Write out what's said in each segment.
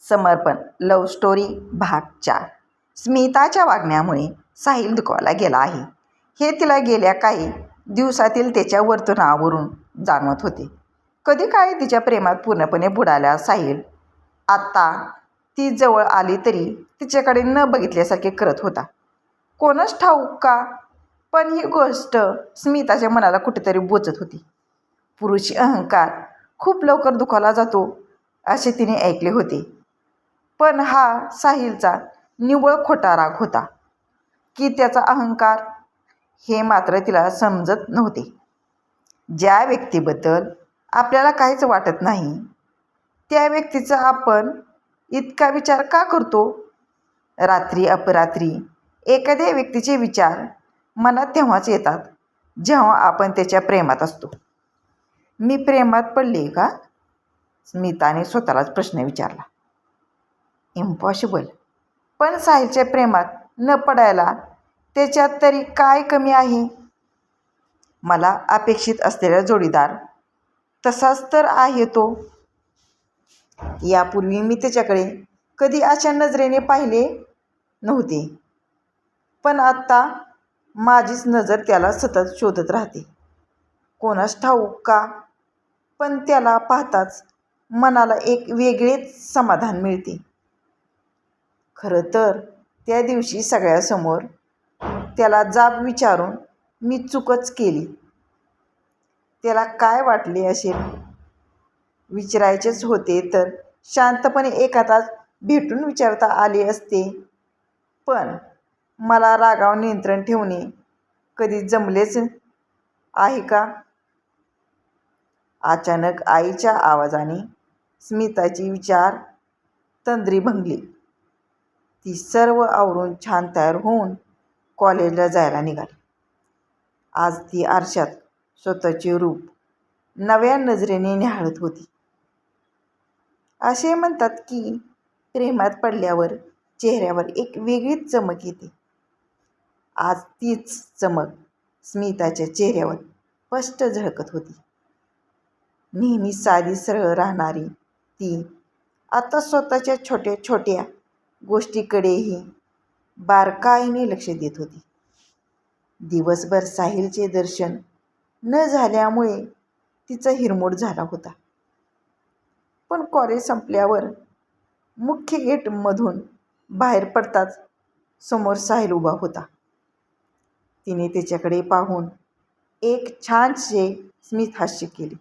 समर्पण love story भाग 4. स्मिताच्या वागण्यामुळे साहिल दुखावला गेला आहे हे तिला गेल्या काही दिवसातील त्याच्या वर्तनावरून जाणवत होते. कधी काळी तिच्या प्रेमात पूर्णपणे बुडाला साहिल आता ती जवळ आली तरी तिच्याकडे न बघितल्यासारखे करत होता. कोणास ठाऊक का, पण ही गोष्ट स्मिताच्या मनाला कुठेतरी बोचत होती. पुरुषी अहंकार खूप लवकर दुखावला जातो असे तिने ऐकले होते, पण हा साहिलचा निव्वळ खोटा राग होता की त्याचा अहंकार, हे मात्र तिला समजत नव्हते. ज्या व्यक्तीबद्दल आपल्याला काहीच वाटत नाही त्या व्यक्तीचा आपण इतका विचार का करतो? रात्री अपरात्री एखाद्या व्यक्तीचे विचार मनात तेव्हाच येतात जेव्हा आपण त्याच्या प्रेमात असतो. मी प्रेमात पडले का? स्मिताने स्वतःलाच प्रश्न विचारला. इम्पॉसिबल. पण साहिलच्या प्रेमात न पडायला त्याच्यात तरी काय कमी आहे? मला अपेक्षित असलेला जोडीदार तसाच तर आहे तो. यापूर्वी मी त्याच्याकडे कधी अशा नजरेने पाहिले नव्हते, पण आता माझीच नजर त्याला सतत शोधत राहते. कोणास ठाऊक का, पण त्याला पाहताच मनाला एक वेगळेच समाधान मिळते. खरं तर त्या दिवशी सगळ्यासमोर त्याला जाब विचारून मी चूकच केली. त्याला काय वाटले असेल विचारायचेच होते तर शांतपणे एका तास भेटून विचारता आले असते, पण मला रागावर नियंत्रण ठेवणे कधी जमलेच आहे का? अचानक आईच्या आवाजाने स्मिताची विचार तंद्री भंगली. ती सर्व आवरून छान तयार होऊन कॉलेजला जायला निघाली. आज ती आरशात स्वतःचे रूप नव्या नजरेने निहाळत होती. असे म्हणतात की प्रेमात पडल्यावर चेहऱ्यावर एक वेगळीच चमक येते. आज तीच चमक स्मिताच्या चेहऱ्यावर स्पष्ट झळकत होती. नेहमी साधी सरळ राहणारी ती आता स्वतःच्या छोट्या छोट्या गोष्टीकडेही बारकाईने लक्ष देत होती. दिवसभर साहिलचे दर्शन न झाल्यामुळे तिचा हिरमोड झाला होता, पण कॉलेज संपल्यावर मुख्य गेटमधून बाहेर पडताच समोर साहिल उभा होता. तिने त्याच्याकडे पाहून एक छानसे स्मित हास्य केले,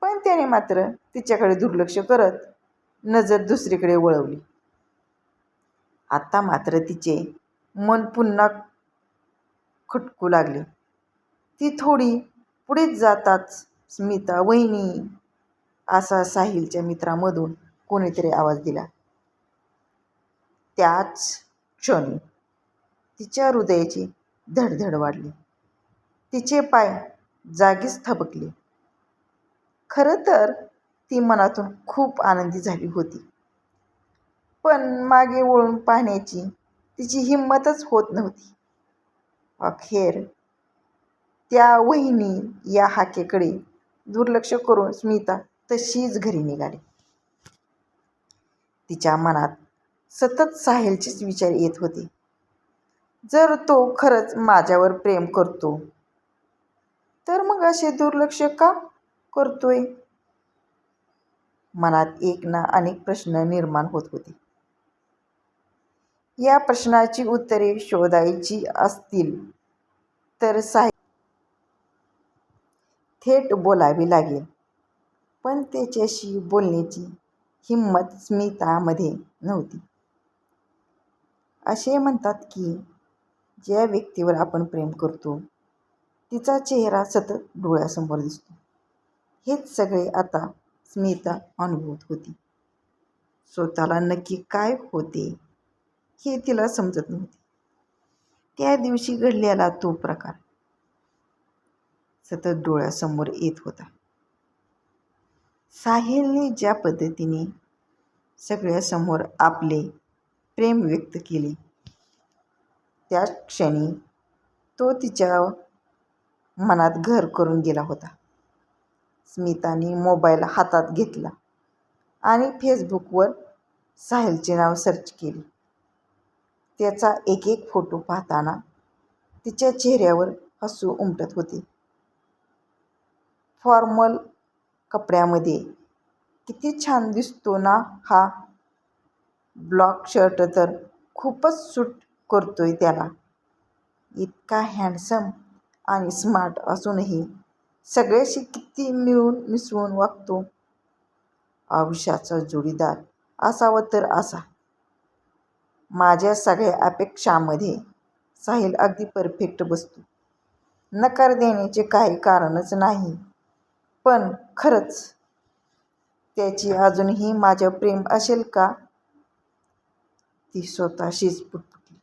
पण त्याने मात्र तिच्याकडे दुर्लक्ष करत नजर दुसरीकडे वळवली. आता मात्र तिचे मन पुन्हा खटकू लागले. ती थोडी पुढे जाताच स्मिता वहिनी असा साहिलच्या मित्रांमधून कोणीतरी आवाज दिला. त्याच क्षणी तिच्या हृदयाची धडधड वाढली. तिचे पाय जागीच थबकले. खरं तर ती मनातून खूप आनंदी झाली होती, पण मागे वळून पाहण्याची तिची हिंमतच होत नव्हती. अखेर त्या वहिनी या हाकेकडे दुर्लक्ष करून स्मिता तशीच घरी निघाली. तिच्या मनात सतत साहिलचेच विचार येत होते. जर तो खरंच माझ्यावर प्रेम करतो तर मग असे दुर्लक्ष का करतोय? मनात एक ना अनेक प्रश्न निर्माण होत होते. या प्रश्नाची उत्तरे शोधायची असतील तर साहिल थेट बोलावे लागेल, पण त्याच्याशी बोलण्याची हिंमत स्मितामध्ये नव्हती. असे म्हणतात की ज्या व्यक्तीवर आपण प्रेम करतो तिचा चेहरा सतत डोळ्यासमोर दिसतो. हेच सगळे आता स्मिता अनुभवत होती. स्वतःला नक्की काय होते हे तिला समजत नव्हते. त्या दिवशी घडलेला तो प्रकार सतत डोळ्यासमोर येत होता. साहिलने ज्या पद्धतीने सगळ्यासमोर आपले प्रेम व्यक्त केले, त्याच क्षणी तो तिच्या मनात घर करून गेला होता. स्मिताने मोबाईल हातात घेतला आणि फेसबुकवर साहिलचे नाव सर्च केले. त्याचा एक एक फोटो पाहताना तिच्या चेहऱ्यावर हसू उमटत होते. फॉर्मल कपड्यामध्ये किती छान दिसतो ना हा. ब्लॅक शर्ट तर खूपच सूट करतोय त्याला. इतका हँडसम आणि स्मार्ट असूनही सगळ्याशी किती मिळून मिसळून वागतो. आयुष्याचा जोडीदार असावा तर असा. माझ्या सगळ्या अपेक्षांमध्ये साहिल अगदी परफेक्ट बसतो. नकार देण्याचे काही कारणच नाही. पण खरंच त्याची अजूनही माझ्यावर प्रेम असेल का? ती स्वतःशीच पुटपुटली.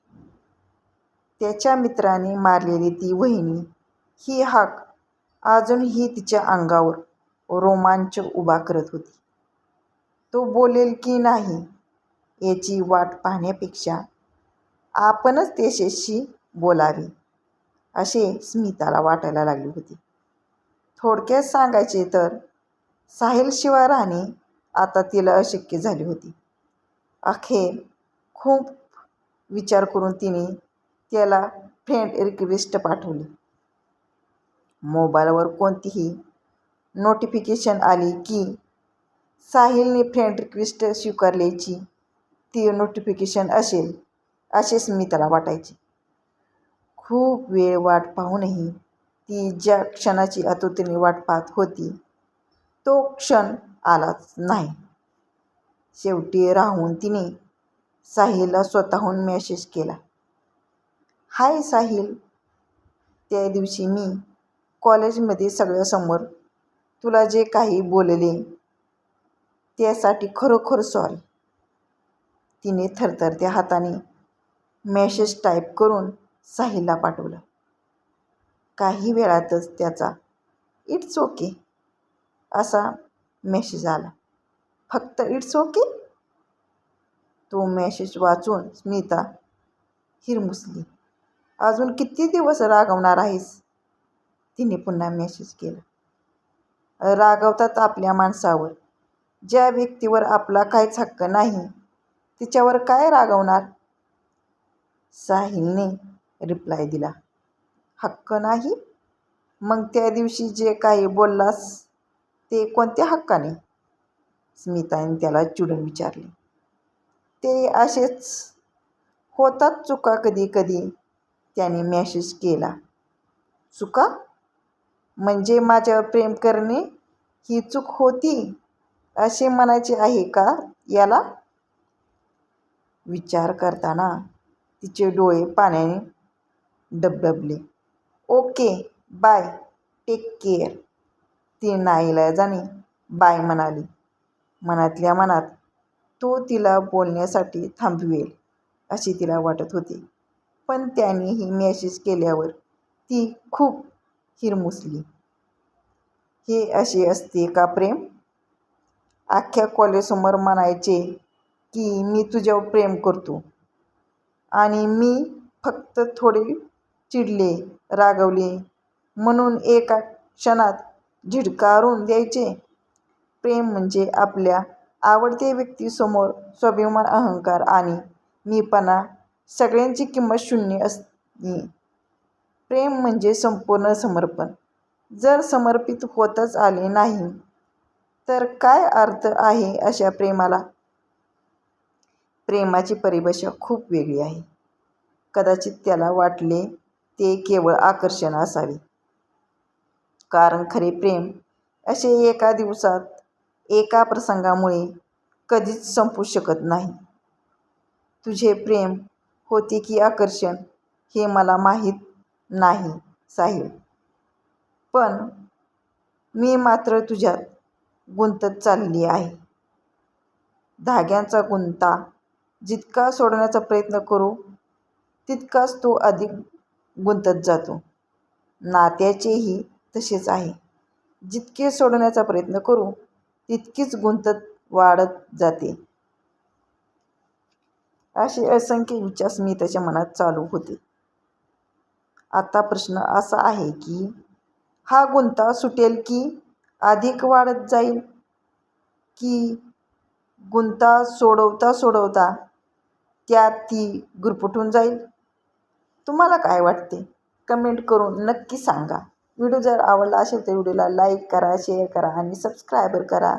त्याच्या मित्राने मारलेली ती वहिनी ही हाक अजूनही तिच्या अंगावर रोमांच उभा करत होती. तो बोलेल की नाही याची वाट पाहण्यापेक्षा आपणच त्याच्याशी बोलावे असे स्मिताला वाटायला लागले होते. थोडक्यात सांगायचे तर साहिलशिवाय राहणे आता तिला अशक्य झाले होते. अखेर खूप विचार करून तिने त्याला फ्रेंड रिक्वेस्ट पाठवली. मोबाईलवर कोणतीही नोटिफिकेशन आली की साहिलने फ्रेंड रिक्वेस्ट स्वीकारल्याची ती नोटिफिकेशन असेल असे स्मिताला वाटायचे. खूप वेळ वाट पाहूनही ती ज्या क्षणाची आतुरतेने वाट पाहत होती तो क्षण आलाच नाही. शेवटी राहून तिने साहिलला स्वतःहून मेसेज केला. हाय साहिल, त्या दिवशी मी कॉलेजमध्ये सगळ्यासमोर तुला जे काही बोलले त्यासाठी खरोखर सॉरी. तिने थरथरत्या हाताने मेसेज टाईप करून साहिलला पाठवला. काही वेळातच त्याचा इट्स ओके असा मेसेज आला. फक्त इट्स ओके? तो मेसेज वाचून स्मिता हिरमुसली. अजून किती दिवस रागवणार आहेस? तिने पुन्हा मेसेज केला. रागवतात आपल्या माणसावर. ज्या व्यक्तीवर आपला काहीच हक्क नाही तिच्यावर काय रागवणार? साहिलने रिप्लाय दिला. हक्क नाही? मग त्या दिवशी जे काही बोललास ते कोणत्या हक्काने? स्मिताने त्याला चिडून विचारले. ते असेच होतात चुका कधी कधी, त्याने मेसेज केला. चुका? म्हणजे माझ्यावर प्रेम करणे ही चूक होती असे म्हणायचे आहे का याला? विचार करताना तिचे डोळे पाण्याने डबडबले. Okay bye, take care. ती नाईलाजाने बाय म्हणाली. मनातल्या मनात तो तिला बोलण्यासाठी थांबवेल असे तिला वाटत होते. पण त्यानेही मेसेज केल्यावर ती खूप हिरमुसली. हे असे असते का प्रेम? अख्ख्या कॉलेजसमोर म्हणायचे की मी तुझ्यावर प्रेम करतो आणि मी फक्त थोडे चिडले, रागवले म्हणून एका क्षणात झिडकारून द्यायचे. प्रेम म्हणजे आपल्या आवडत्या व्यक्तीसमोर स्वाभिमान, अहंकार आणि मीपणा सगळ्यांची किंमत शून्य असणे. प्रेम म्हणजे संपूर्ण समर्पण. जर समर्पित होतच आले नाही तर काय अर्थ आहे अशा प्रेमाला? प्रेमाची परिभाषा खूप वेगळी आहे. कदाचित त्याला वाटले ते केवळ आकर्षण असावे. कारण खरे प्रेम असे एका दिवसात, एका प्रसंगामुळे कधीच संपू शकत नाही. तुझे प्रेम होते की आकर्षण हे मला माहीत नाही साहिल. पण मी मात्र तुझ्यात गुंतत चालली आहे. धाग्यांचा गुंता जितका सोडण्याचा प्रयत्न करू तितकाच तो अधिक गुंतत जातो. नात्याचेही तसेच आहे. जितके सोडण्याचा प्रयत्न करू तितकीच गुंतत वाढत जाते. असे असंख्य विचार स्मिताच्या मनात चालू होते. आता प्रश्न असा आहे की हा गुंता सुटेल की अधिक वाढत जाईल? की गुंता सोडवता सोडवता त्यात ती गुरफटून जाईल. तुम्हाला काय वाटते? कमेंट करून नक्की सांगा. व्हिडिओ जर आवडला असेल तर व्हिडिओला लाईक करा, शेअर करा आणि सबस्क्राईब करा.